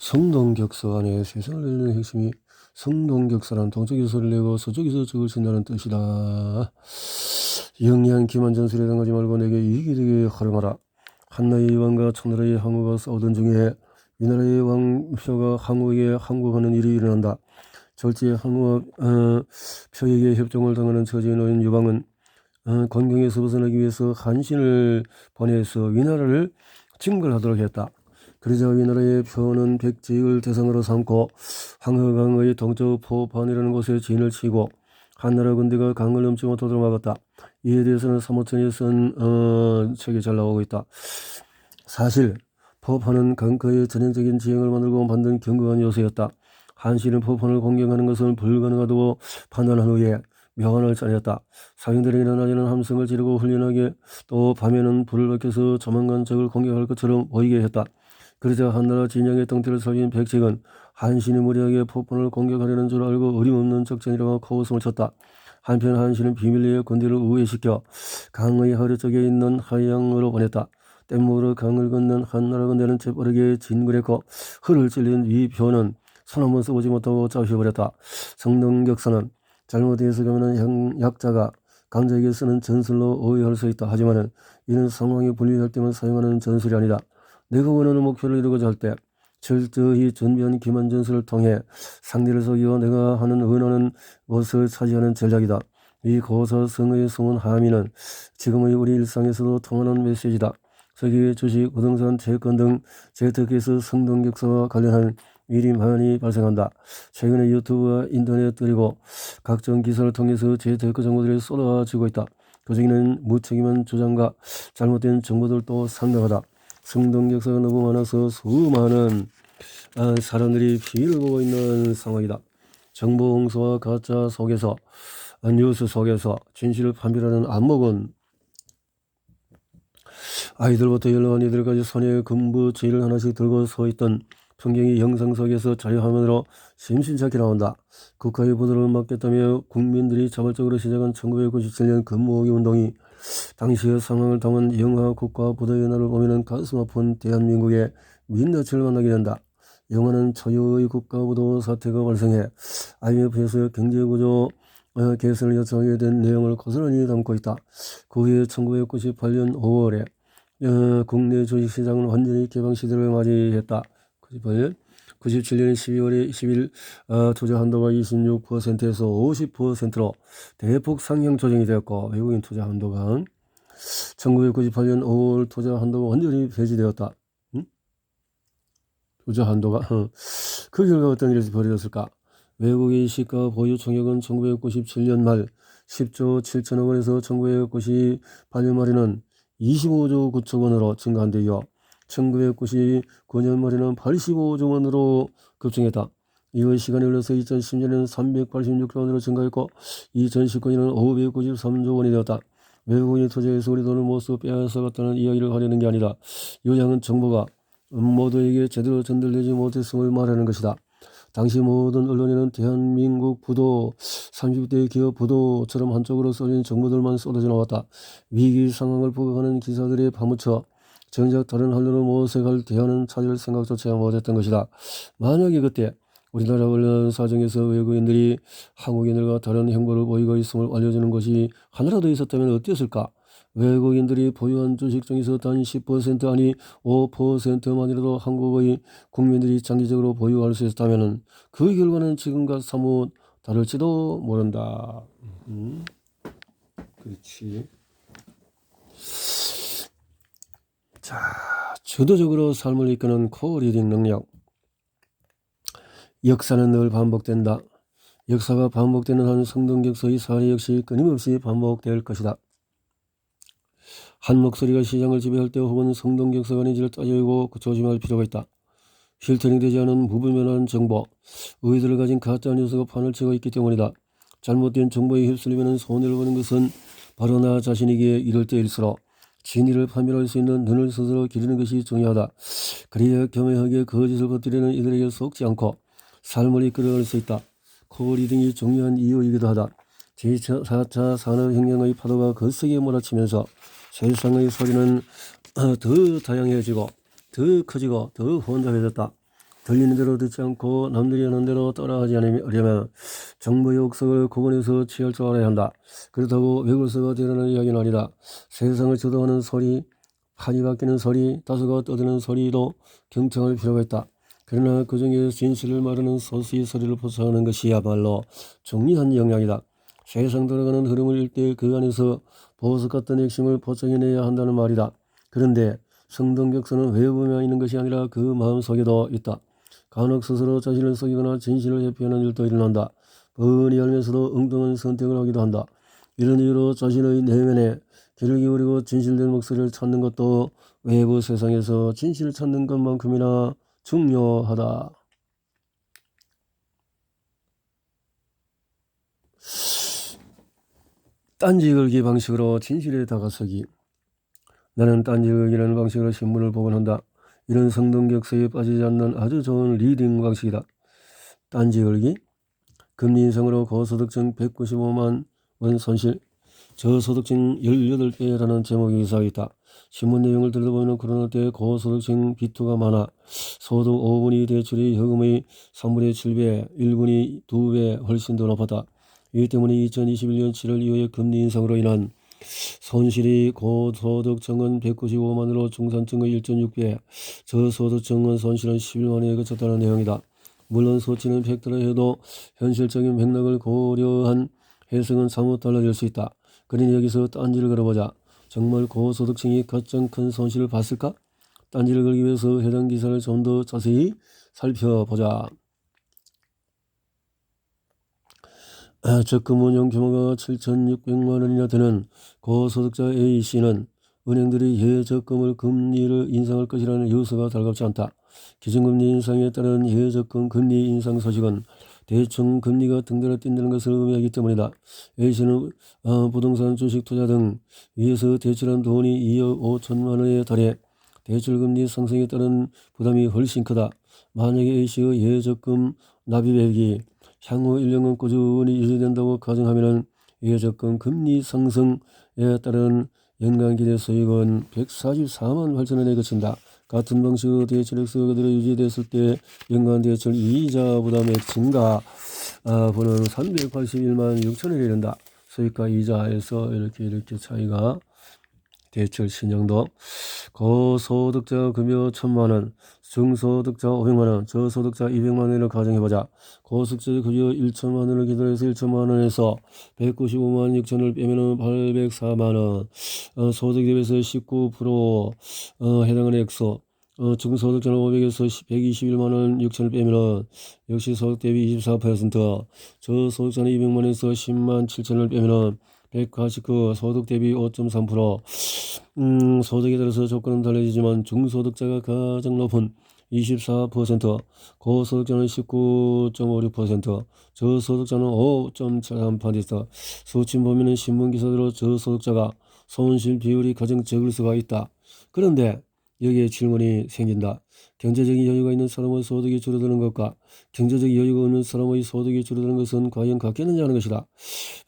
성동격서 안에 세상을 열리는 핵심이 성동격서란 동쪽에서 소리를 내고 서쪽에서 적을 친다는 뜻이다. 영리한 기만 전술에 당하지 말고 내게 이익이 되게 활용하라. 한나라의 왕과 청나라의 항우가 싸우던 중에 위나라의 왕표가 항우에게 항복하는 일이 일어난다. 절제 항우와 표에게 협정을 당하는 처지에 놓인 유방은 곤경에서 벗어나기 위해서 한신을 보내서 위나라를 징벌하도록 했다. 그러자 위나라의 표는 백제익을 대상으로 삼고 황허강의 동쪽 포판이라는 곳에 진을 치고 한나라 군대가 강을 넘지 못하도록 막았다. 이에 대해서는 사모천이 쓴 책에 잘 나오고 있다. 사실 포판은 강가의 전형적인 지형을 만들고 만든 견고한 요새였다. 한신은 포판을 공격하는 것은 불가능하다고 판단한 후에 묘안을 짜냈다. 사병들에게는 낮에는 함성을 지르고 훈련하게, 또 밤에는 불을 밝혀서 조만간 적을 공격할 것처럼 보이게 했다. 그러자 한나라 진영의 덩태를 살린 백제는 한신이 무리하게 포판을 공격하려는 줄 알고 어림없는 작전이라고 코웃음을 쳤다. 한편 한신은 비밀리에 군대를 우회시켜 강의 하류쪽에 있는 하양으로 보냈다. 뗏목으로 강을 건넌 한나라 군대는 재빠르게 진군했고 허를 찔린 위표는 손 한번 써보지 못하고 잡혀버렸다. 성동격서는 잘못 해석하면 약자가 강자에게 쓰는 전술로 오해할 수 있다. 하지만 이는 상황이 불리할 때만 사용하는 전술이 아니다. 내가 원하는 목표를 이루고자 할 때 철저히 준비한 기만 전술을 통해 상대를 속이고 내가 하는 원하는 곳을 차지하는 전략이다. 이 고사성의 숨은 함의는 지금의 우리 일상에서도 통하는 메시지다. 세계 주식, 부동산, 채권 등 재테크에서 성동격서와 관련한 일이 많이 발생한다. 최근에 유튜브와 인터넷 그리고 각종 기사를 통해서 재테크 정보들이 쏟아지고 있다. 그중에는 무책임한 주장과 잘못된 정보들도 상당하다. 성동격서가 너무 많아서 수많은 사람들이 피해를 보고 있는 상황이다. 정보 홍수와 가짜 속에서, 뉴스 속에서 진실을 판별하는 안목은 아이들부터 연로한 이들까지 손에 금부지를 하나씩 들고 서 있던 풍경이 영상 속에서 자료화면으로 심심찮게 나온다. 국가의 보도를 막겠다며 국민들이 자발적으로 시작한 1997년 금모으기 운동이 당시의 상황을 담은 영화 국가 보도의 날을 보면 가슴 아픈 대한민국의 민낯을 만나게 된다. 영화는 초유의 국가 보도 사태가 발생해 IMF에서 경제구조 개선을 요청하게 된 내용을 고스란히 담고 있다. 그 후에 1998년 5월에 국내 주식시장은 완전히 개방시대를 맞이했다. 97년 12월 20일 투자 한도가 26%에서 50%로 대폭 상향 조정이 되었고, 외국인 투자 한도가 1998년 5월 투자 한도가 완전히 폐지되었다. 투자 한도가 그 결과 어떤 일이 벌어졌을까? 외국인 시가 보유 총액은 1997년 말 10조 7천억 원에서 1998년 말에는 25조 9천 원으로 증가한 데 이어 1999년 말에는 85조 원으로 급증했다. 이후 시간이 흘러서 2010년에는 386조 원으로 증가했고 2019년에는 593조 원이 되었다. 외국인이 투자해서 우리 돈을 모두 빼앗아갔다는 이야기를 하려는 게 아니다. 요약은 정보가 모두에게 제대로 전달되지 못했음을 말하는 것이다. 당시 모든 언론에는 대한민국 부도, 30대 기업 부도처럼 한쪽으로 쏠린 정보들만 쏟아져 나왔다. 위기 상황을 부각하는 기사들에 파묻혀 정작 다른 한류를 모색할 대안은 찾을 생각조차 못했던 것이다. 만약에 그때 우리나라 언론 사정에서 외국인들이 한국인들과 다른 행보를 보이고 있음을 알려주는 것이 하나라도 있었다면 어땠을까? 외국인들이 보유한 주식 중에서 단 10% 아니 5%만이라도 한국의 국민들이 장기적으로 보유할 수 있었다면 그 결과는 지금과 사뭇 다를지도 모른다. 그렇지. 자, 주도적으로 삶을 이끄는 코리딩 능력. 역사는 늘 반복된다. 역사가 반복되는 한 성동격서의 사례 역시 끊임없이 반복될 것이다. 한 목소리가 시장을 지배할 때 혹은 성동격서가 아닌지를 따져보고 조심할 필요가 있다. 필터링 되지 않은 무분별한 정보, 의도를 가진 가짜 뉴스가 판을 치고 있기 때문이다. 잘못된 정보에 휩쓸리면 손해를 보는 것은 바로 나 자신에게 이럴 때일수록 진리를 판별할 수 있는 눈을 스스로 기르는 것이 중요하다. 그래야 겸허하게 거짓을 퍼뜨리는 이들에게 속지 않고 삶을 이끌어갈 수 있다. 코리딩이 중요한 이유이기도 하다. 제4차 산업혁명의 파도가 거세게 몰아치면서 세상의 소리는 더 다양해지고 더 커지고 더 혼잡해졌다. 들리는 대로 듣지 않고 남들이 하는 대로 따라하지 않으려면 정보의 옥석을 구분해서 취할 줄 알아야 한다. 그렇다고 외골서가 되라는 이야기는 아니다. 세상을 주도하는 소리, 판이 바뀌는 소리, 다수가 떠드는 소리도 경청할 필요가 있다. 그러나 그 중에 진실을 말하는 소수의 소리를 포착하는 것이야말로 중요한 역량이다. 세상 돌아가는 흐름을 일 때 그 안에서 보석 같은 핵심을 포착해내야 한다는 말이다. 그런데 성동격서는 외부에만 있는 것이 아니라 그 마음속에도 있다. 간혹 스스로 자신을 속이거나 진실을 회피하는 일도 일어난다. 뻔히 알면서도 엉뚱한 선택을 하기도 한다. 이런 이유로 자신의 내면에 귀를 기울이고 진실된 목소리를 찾는 것도 외부 세상에서 진실을 찾는 것만큼이나 중요하다. 딴지 걸기 방식으로 진실에 다가서기. 나는 딴지 걸기라는 방식으로 신문을 보곤 한다. 이런 성동격서에 빠지지 않는 아주 좋은 리딩 방식이다. 딴지 걸기. 금리 인상으로 고소득층 195만 원 손실, 저소득층 18배라는 제목의 기사가 있다. 신문 내용을 들여다보면 코로나 때 고소득층 비투가 많아 소득 5분위 대출이 현금의 3분의 7배, 1분위 2배 훨씬 더 높았다. 이 때문에 2021년 7월 이후에 금리 인상으로 인한 손실이 고소득층은 195만으로 중산층의 1.6배, 저소득층은 손실은 11만원에 그쳤다는 내용이다. 물론 수치는 팩트라 해도 현실적인 맥락을 고려한 해석은 사뭇 달라질 수 있다. 그러니 여기서 딴지를 걸어보자. 정말 고소득층이 가장 큰 손실을 봤을까? 딴지를 걸기 위해서 해당 기사를 좀 더 자세히 살펴보자. 적금 운용 규모가 7,600만 원이나 되는 고소득자 A씨는 은행들이 예적금을 금리를 인상할 것이라는 요소가 달갑지 않다. 기준금리 인상에 따른 예적금 금리 인상 소식은 대충 금리가 등대로 뛴다는 것을 의미하기 때문이다. A씨는 부동산 주식 투자 등 위에서 대출한 돈이 2억 5천만 원에 달해 대출금리 상승에 따른 부담이 훨씬 크다. 만약에 A씨의 예적금 납입액이 향후 1년간 꾸준히 유지된다고 가정하면 예적금 금리 상승에 따른 연간 기대 수익은 144만 8천 원에 그친다. 같은 방식으로 대출액수가 그대로 유지됐을 때 연간 대출 이자 부담액 증가 분은 381만 6천 원에 이른다. 수익과 이자에서 이렇게 차이가 대출 신용도 고소득자 급여 1,000만 원, 중소득자 500만 원, 저소득자 200만 원을 가정해보자. 고소득자 급여 1천만 원을 기준해서 1천만 원에서 195만 6천을 빼면 804만 원, 소득 대비해서 19% 해당하는 액수, 중소득자는 500에서 121만 원 6천을 빼면 역시 소득 대비 24%, 저소득자는 200만 원에서 10만 7천을 빼면 149, 소득 대비 5.3%, 소득에 따라서 조건은 달라지지만 중소득자가 가장 높은 24%, 고소득자는 19.56%, 저소득자는 5.73%. 수치 보면은 신문기사대로 저소득자가 손실 비율이 가장 적을 수가 있다. 그런데 여기에 질문이 생긴다. 경제적인 여유가 있는 사람의 소득이 줄어드는 것과 경제적 여유가 없는 사람의 소득이 줄어드는 것은 과연 같겠느냐 하는 것이다.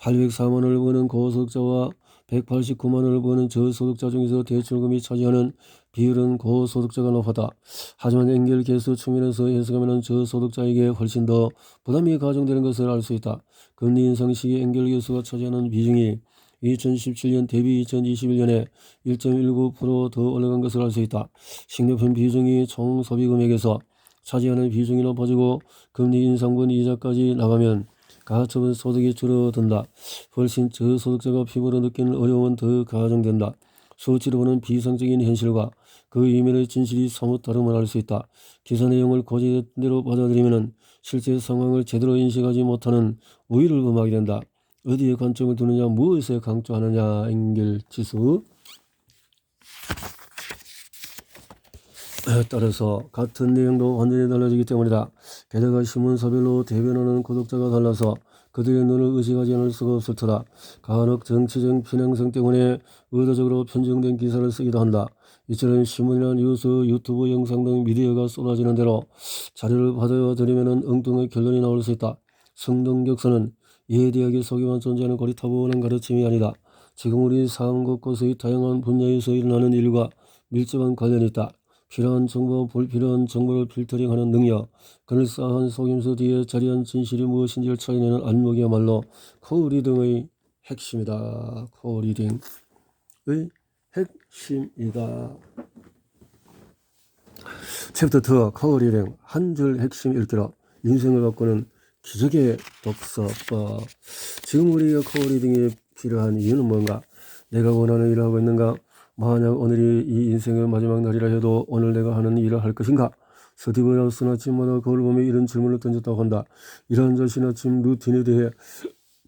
804만 원을 버는 고소득자와 189만 원을 버는 저소득자 중에서 대출금이 차지하는 비율은 고소득자가 높았다. 하지만 연결 개수 측면에서 해석하면 저소득자에게 훨씬 더 부담이 가중되는 것을 알 수 있다. 금리 인상 시기 연결 개수가 차지하는 비중이 2017년 대비 2021년에 1.19%더 올라간 것을 알 수 있다. 식료품 비중이 총 소비 금액에서 차지하는 비중이 높아지고 금리 인상분 이자까지 나가면 가처분 소득이 줄어든다. 훨씬 저소득자가 피부로 느끼는 어려움은 더 가중된다. 수치로 보는 비상적인 현실과 그 이면의 진실이 사뭇 다름을 알 수 있다. 기사 내용을 고지대로 받아들이면 실제 상황을 제대로 인식하지 못하는 우위를 범하게 된다. 어디에 관점을 두느냐, 무엇에 강조하느냐, 연결지수 따라서 같은 내용도 완전히 달라지기 때문이다. 게다가 신문사별로 대변하는 구독자가 달라서 그들의 눈을 의식하지 않을 수가 없을 터다. 간혹 정치적 편향성 때문에 의도적으로 편중된 기사를 쓰기도 한다. 이처럼 신문이나 뉴스, 유튜브 영상 등 미디어가 쏟아지는 대로 자료를 받아들이면 엉뚱한 결론이 나올 수 있다. 성동격서는 예대하게 속에만 존재하는 고리타분한 가르침이 아니다. 지금 우리 삶 곳곳의 다양한 분야에서 일어나는 일과 밀접한 관련이 있다. 필요한 정보, 불필요한 정보를 필터링하는 능력, 그럴싸한 속임수 뒤에 자리한 진실이 무엇인지를 찾아내는 안목이야말로 코어리딩의 핵심이다. 코어리딩의 핵심이다. 챕터 2 코어리딩 한 줄 핵심 읽기로 인생을 바꾸는 기적의 독서법. 지금 우리가 코어리딩이 필요한 이유는 뭔가? 내가 원하는 일을 하고 있는가? 만약 오늘이 이 인생의 마지막 날이라 해도 오늘 내가 하는 일을 할 것인가? 스티브 잡스는 아침마다 거울 보며 이런 질문을 던졌다고 한다. 이러한 자신 아침 루틴에 대해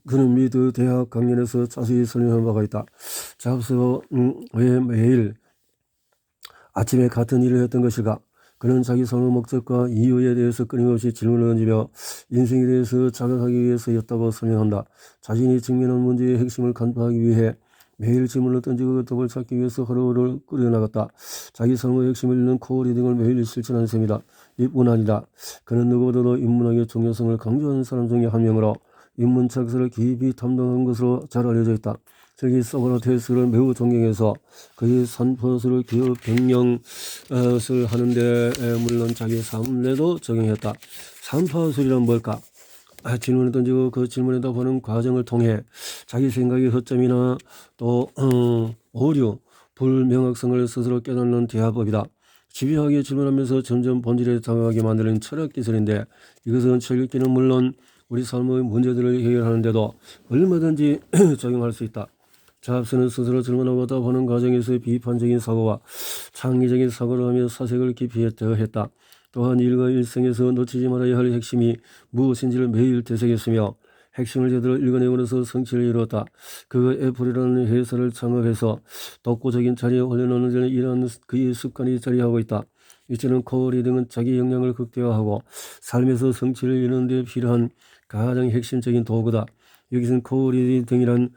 그는 미드 대학 강연에서 자세히 설명한 바가 있다. 잡스가 왜 매일 아침에 같은 일을 했던 것일까? 그는 자기 삶의 목적과 이유에 대해서 끊임없이 질문을 던지며 인생에 대해서 자각하기 위해서였다고 설명한다. 자신이 직면한 문제의 핵심을 간파하기 위해 매일 질문을 던지고 그 답을 찾기 위해서 하루를 꾸려나갔다. 자기 삶의 핵심을 읽는 코어리딩을 매일 실천하는 셈이다. 이뿐 아니다. 그는 누구보다도 인문학의 중요성을 강조하는 사람 중에 한 명으로 인문 착서를 깊이 탐독한 것으로 잘 알려져 있다. 저기 소크라테스를 매우 존경해서 그의 산퍼스를 기업 변경을 하는데 물론 자기 삶에도 적용했다. 산퍼술이란 뭘까? 질문을 던지고 그 질문에 답하는 과정을 통해 자기 생각의 허점이나 또 오류, 불명확성을 스스로 깨닫는 대화법이다. 집요하게 질문하면서 점점 본질에 다가가게 만드는 철학 기술인데 이것은 책 읽기는 물론 우리 삶의 문제들을 해결하는데도 얼마든지 적용할 수 있다. 잡스는 스스로 질문하고 답하는 과정에서의 비판적인 사고와 창의적인 사고를 하며 사색을 깊이 더했다. 또한 일과 일생에서 놓치지 말아야 할 핵심이 무엇인지를 매일 되새겼으며 핵심을 제대로 읽어내고나서 성취를 이루었다. 그 애플이라는 회사를 창업해서 독보적인 자리에 올려놓는 데는 이러한 그의 습관이 자리하고 있다. 이처럼 코어리딩은 자기 역량을 극대화하고 삶에서 성취를 이루는 데 필요한 가장 핵심적인 도구다. 여기서는 코어리딩이란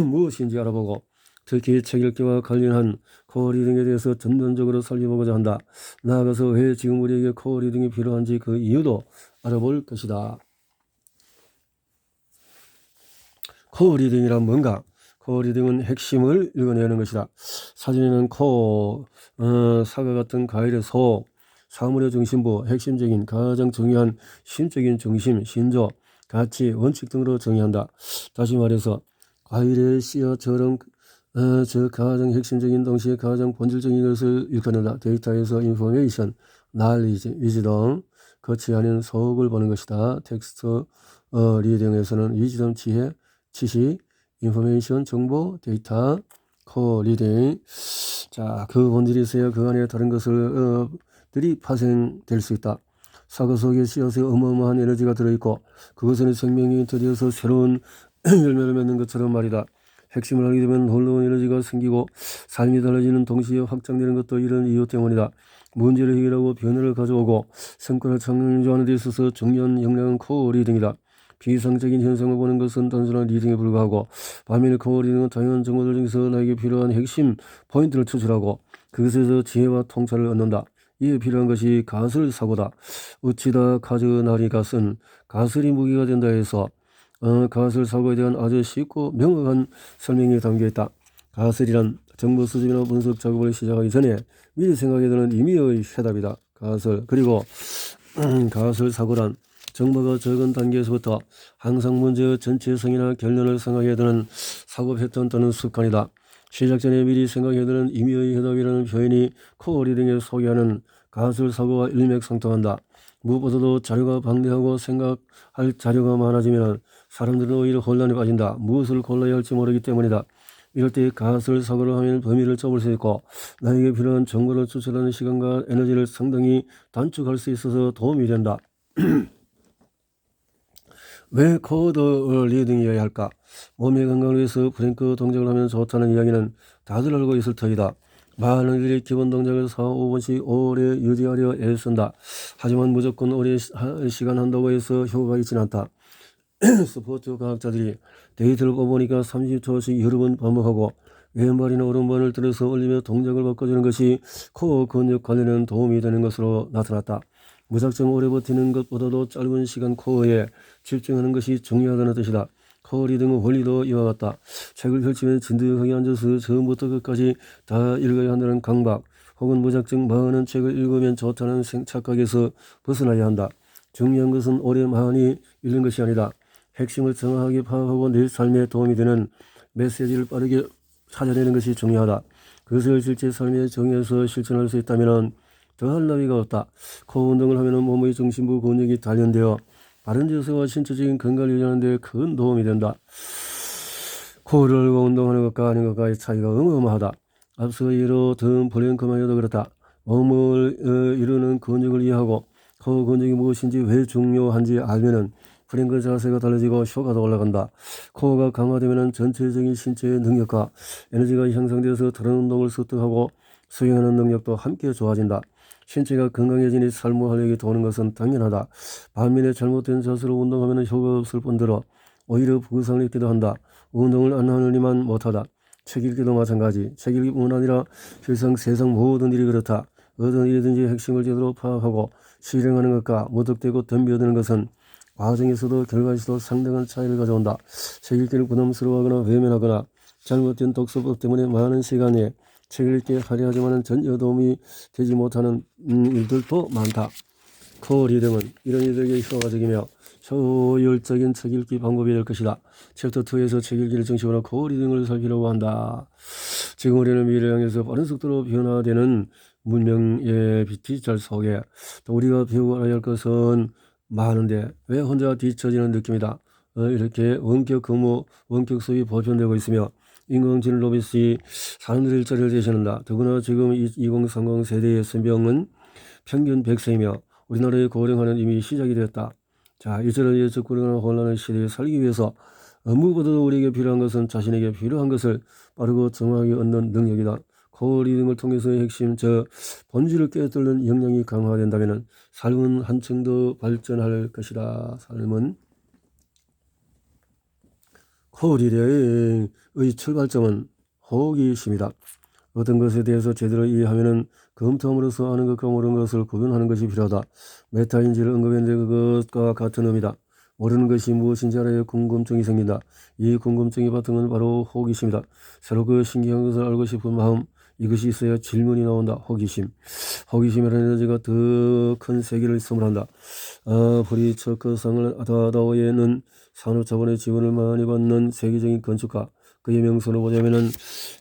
무엇인지 알아보고 특히 책 읽기와 관련한 코어리딩에 대해서 전반적으로 살펴보고자 한다. 나아가서 왜 지금 우리에게 코어리딩이 필요한지 그 이유도 알아볼 것이다. 코어리딩이란 뭔가? 코어리딩은 핵심을 읽어내는 것이다. 사전에는 사과 같은 과일의 속, 사물의 중심부, 핵심적인 가장 중요한 심적인 중심, 신조, 가치, 원칙 등으로 정의한다. 다시 말해서 과일의 씨앗처럼 저 가장 핵심적인 동시에 가장 본질적인 것을 일컫는다. 데이터에서 인포메이션, 날리지, 위즈덤, 거치 아닌 속을 보는 것이다. 텍스트 리딩에서는 위즈덤, 지혜, 지식, 인포메이션, 정보, 데이터, 리딩. 자, 그 본질이 있어야 그 안에 다른 것들이 파생될 수 있다. 사과 속에 씨앗에 어마어마한 에너지가 들어있고 그것은 생명이 들여서 새로운 열매를 맺는 것처럼 말이다. 핵심을 알게 되면 놀라운 에너지가 생기고 삶이 달라지는 동시에 확장되는 것도 이런 이유 때문이다. 문제를 해결하고 변화를 가져오고 성과를 창조하는 데 있어서 중요한 역량은 코어 리딩이다. 비상적인 현상을 보는 것은 단순한 리딩에 불과하고 반면에 코어 리딩은 다양한 정보들 중에서 나에게 필요한 핵심 포인트를 추출하고 그것에서 지혜와 통찰을 얻는다. 이에 필요한 것이 가설 사고다. 우치다 카즈나리가 쓴 가설이 무기가 된다 해서 가설 사고에 대한 아주 쉽고 명확한 설명이 담겨있다. 가설이란 정보 수집이나 분석 작업을 시작하기 전에 미리 생각해 두는 임의의 해답이다. 가설. 그리고 가설 사고란 정보가 적은 단계에서부터 항상 문제의 전체성이나 결론을 생각해 두는 사고 패턴 또는 습관이다. 시작 전에 미리 생각해 두는 임의의 해답이라는 표현이 코어 리딩에 소개하는 가설 사고와 일맥상통한다. 무엇보다도 자료가 방대하고 생각할 자료가 많아지면 사람들은 오히려 혼란에 빠진다. 무엇을 골라야 할지 모르기 때문이다. 이럴 때 가설 사고를 하면 범위를 좁을 수 있고 나에게 필요한 정보를 추출하는 시간과 에너지를 상당히 단축할 수 있어서 도움이 된다. 왜 코드 리딩이어야 할까? 몸의 건강을 위해서 프랭크 동작을 하면 좋다는 이야기는 다들 알고 있을 터이다. 많은 이들이 기본 동작을 4, 5분씩 오래 유지하려 애쓴다. 하지만 무조건 오래 시간 한다고 해서 효과가 있진 않다. 스포츠 과학자들이 데이터를 뽑아보니까 30초씩 여러 번 반복하고 왼발이나 오른발을 들어서 올리며 동작을 바꿔주는 것이 코어 근육 관리에는 도움이 되는 것으로 나타났다. 무작정 오래 버티는 것보다도 짧은 시간 코어에 집중하는 것이 중요하다는 뜻이다. 코어 리딩의 원리도 이와 같다. 책을 펼치면 진득하게 앉아서 처음부터 끝까지 다 읽어야 한다는 강박, 혹은 무작정 많은 책을 읽으면 좋다는 착각에서 벗어나야 한다. 중요한 것은 오래 많이 읽는 것이 아니다. 핵심을 정확하게 파악하고 내 삶에 도움이 되는 메시지를 빠르게 찾아내는 것이 중요하다. 그것을 실제 삶에 정해서 실천할 수 있다면 더할 나위가 없다. 코어 운동을 하면 몸의 중심부 근육이 단련되어 바른 자세와 신체적인 건강을 유지하는 데 큰 도움이 된다. 코어를 열고 운동하는 것과 아닌 것과의 차이가 어마어마하다. 앞서 예로 든 블랭크만이어도 그렇다. 몸을 이루는 근육을 이해하고 코어 근육이 무엇인지 왜 중요한지 알면은 프랭크 자세가 달라지고 효과도 올라간다. 코어가 강화되면 전체적인 신체의 능력과 에너지가 향상되어서 다른 운동을 습득하고 수행하는 능력도 함께 좋아진다. 신체가 건강해지니 삶의 활력이 도는 것은 당연하다. 반면에 잘못된 자세로 운동하면 효과가 없을 뿐더러 오히려 부상을 입기도 한다. 운동을 안 하느니만 못하다. 책 읽기도 마찬가지. 책 읽기뿐 아니라 실상 세상 모든 일이 그렇다. 어떤 일이든지 핵심을 제대로 파악하고 실행하는 것과 무턱대고 덤벼드는 것은 과정에서도 결과에서도 상당한 차이를 가져온다. 책 읽기를 부담스러워하거나 외면하거나 잘못된 독서법 때문에 많은 시간에 책 읽기에 할애하지만 전혀 도움이 되지 못하는 일들도 많다. 코어 리듬은 이런 이들에게 효과적이며 효율적인 책 읽기 방법이 될 것이다. 챕터 2에서 책 읽기를 중심으로 코어 리듬을 살피려고 한다. 지금 우리는 미래를 향해서 빠른 속도로 변화되는 문명의 디지털 속에 또 우리가 배우고 알아야 할 것은 많은데 왜 혼자 뒤처지는 느낌이다. 이렇게 원격 근무, 원격 수업이 보편되고 있으며 인공지능 로봇이 사람들의 일자리를 대신한다. 더구나 지금 2030 세대의 수명은 평균 100세이며 우리나라의 고령화는 이미 시작이 되었다. 자, 이처럼 예측 불가능한 혼란의 시대에 살기 위해서 무엇보다도 우리에게 필요한 것은 자신에게 필요한 것을 빠르고 정확하게 얻는 능력이다. 코어 리딩을 통해서의 핵심, 본질을 깨뜨리는 역량이 강화된다면 삶은 한층 더 발전할 것이다. 삶은 코어 리딩의 출발점은 호기심이다. 어떤 것에 대해서 제대로 이해하면은 검토함으로써 아는 것과 모르는 것을 구분하는 것이 필요하다. 메타인지를 언급했는데 그것과 같은 의미다. 모르는 것이 무엇인지 알아야 궁금증이 생긴다. 이 궁금증의 바탕은 바로 호기심이다. 새롭고 신기한 것을 알고 싶은 마음, 이것이 있어야 질문이 나온다. 호기심. 호기심이라는 에너지가 더 큰 세계를 선물한다. 프리처크상을 아다다오에는 산업자본의 지원을 많이 받는 세계적인 건축가, 그의 명성을 보자면은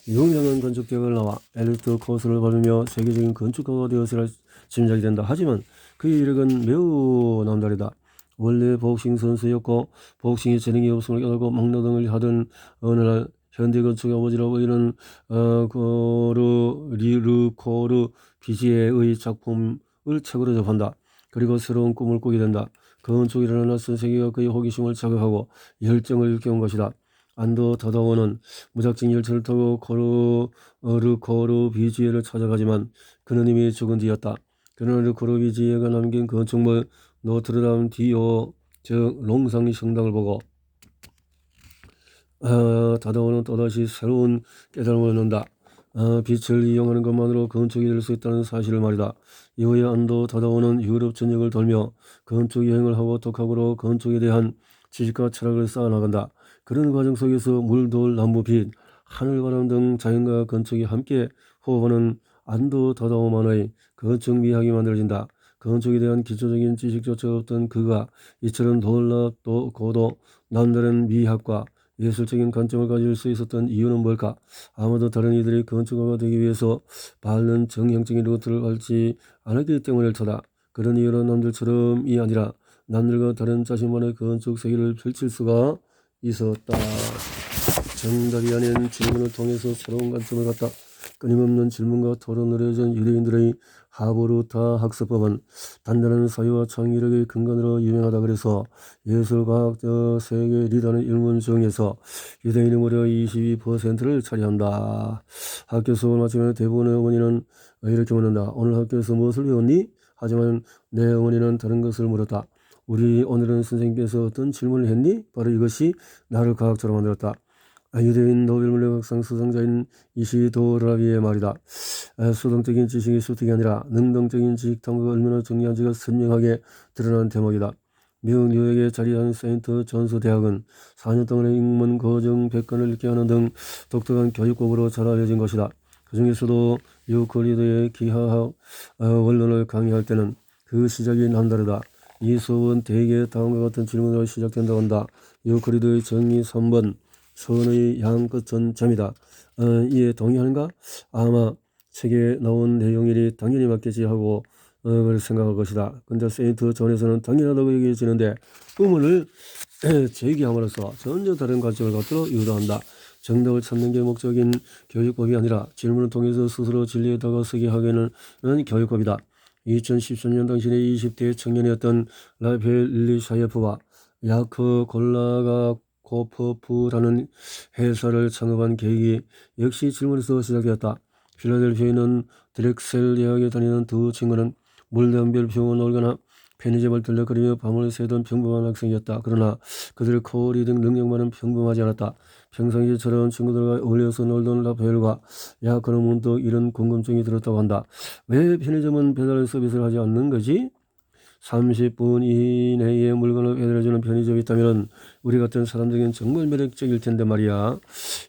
유명한 건축객을 나와 엘리트 코스를 받으며 세계적인 건축가가 되었으라 짐작이 된다. 하지만 그의 이력은 매우 남다르다. 원래 복싱 선수였고 복싱에 재능이 없음을 깨닫고 막노동을 하던 어느 날 현대 건축의 아버지라고 불리는 르코르 비지에의 작품을 책으로 접한다. 그리고 새로운 꿈을 꾸게 된다. 건축이라는 낯선 세계가 그의 호기심을 자극하고 열정을 일깨운 것이다. 안도 다다오는 무작정 열차를 타고 르코르 비지에를 찾아가지만 그는 이미 죽은 뒤였다. 그러나 르코르 비지에가 남긴 건축물 노트르담 디오, 즉 롱상 성당을 보고 다다오는 또다시 새로운 깨달음을 얻는다. 빛을 이용하는 것만으로 건축이 될 수 있다는 사실을 말이다. 이후에 안도 다다오는 유럽 전역을 돌며 건축 여행을 하고 독학으로 건축에 대한 지식과 철학을 쌓아나간다. 그런 과정 속에서 물, 돌, 나무, 빛, 하늘, 바람 등 자연과 건축이 함께 호흡하는 안도 다다오만의 건축 미학이 만들어진다. 건축에 대한 기초적인 지식조차 없던 그가 이처럼 놀랍고도 남다른 미학과 예술적인 관점을 가질 수 있었던 이유는 뭘까? 아마도 다른 이들이 건축가가 되기 위해서 바른 정형적인 루트를 밟지 않았기 때문일 터다. 그런 이유로 남들처럼이 아니라 남들과 다른 자신만의 건축 세계를 펼칠 수가 있었다. 정답이 아닌 질문을 통해서 새로운 관점을 갖다. 끊임없는 질문과 토론으로 이어진 유대인들의 하브루타 학습법은 단단한 사유와 창의력의 근간으로 유명하다. 그래서 예술과학 세계 리더는 일문 중에서 유대인이 무려 22%를 차지한다. 학교 수업을 마치면 대부분의 어머니는 이렇게 묻는다. 오늘 학교에서 무엇을 배웠니? 하지만 내 어머니는 다른 것을 물었다. 우리 오늘은 선생님께서 어떤 질문을 했니? 바로 이것이 나를 과학자로 만들었다. 유대인 노벨문학상 수상자인 이시도라비의 말이다. 수동적인 지식이 수특이 아니라 능동적인 지식 탐구가 얼마나 중요한지가 선명하게 드러난 대목이다. 미국 뉴욕에 자리한 세인트 존스 대학은 4년 동안의 인문, 고정, 백관을 읽게 하는 등 독특한 교육법으로 잘 알려진 것이다. 그 중에서도 유클리드의 기하학 원론을 강의할 때는 그 시작이 남다르다. 이 수업은 대개 다음과 같은 질문으로 시작된다고 한다. 유클리드의 정의 3번 선의 양 끝은 점이다. 이에 동의하는가? 아마 책에 나온 내용이니 당연히 맞겠지 하고 그걸 생각할 것이다. 근데 세인트 존에서는 당연하다고 얘기해지는데 의문을 제기함으로써 전혀 다른 관점을 갖도록 유도한다. 정답을 찾는 게 목적인 교육법이 아니라 질문을 통해서 스스로 진리에 다가서게 하게는 교육법이다. 2013년 당신의 20대 청년이었던 라펠 릴리샤예프와 야크 골라가코프프라는 회사를 창업한 계획이 역시 질문에서 시작되었다. 필라델피아에 있는 드렉셀 대학에 다니는 두 친구는 물담배를 피우고 놀거나 편의점을 들락거리며 밤을 새던 평범한 학생이었다. 그러나 그들의 코리딩 능력만은 평범하지 않았다. 평상시처럼 친구들과 어울려서 놀던 라파엘과 야크는 문득 이런 궁금증이 들었다고 한다. 왜 편의점은 배달 서비스를 하지 않는 거지? 30분 이내에 물건을 배달해주는 편의점이 있다면 우리 같은 사람들에겐 정말 매력적일 텐데 말이야.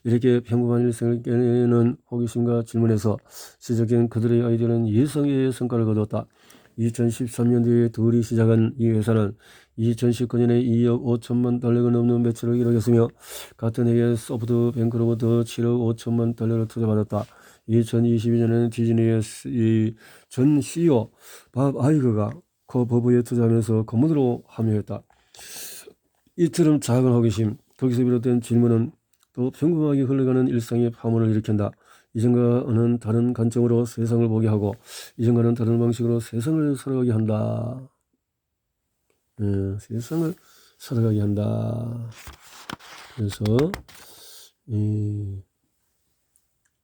이렇게 평범한 일생을 깨내는 호기심과 질문에서 시작된 그들의 아이디어는 예상외의 성과를 거두었다. 2013년도에 둘이 시작한 이 회사는 2019년에 2억 5천만 달러가 넘는 매출을 이루었으며 같은 해에 소프트뱅크로부터 7억 5천만 달러를 투자받았다. 2022년에는 디즈니의 전 CEO 밥 아이거가 버브에 투자하면서 고문으로 합류했다. 이처럼 작은 호기심, 거기서 비롯된 질문은 또 평범하게 흘러가는 일상의 파문을 일으킨다. 이전과는 다른 관점으로 세상을 보게 하고 이전과는 다른 방식으로 세상을 살아가게 한다. 세상을 살아가게 한다. 그래서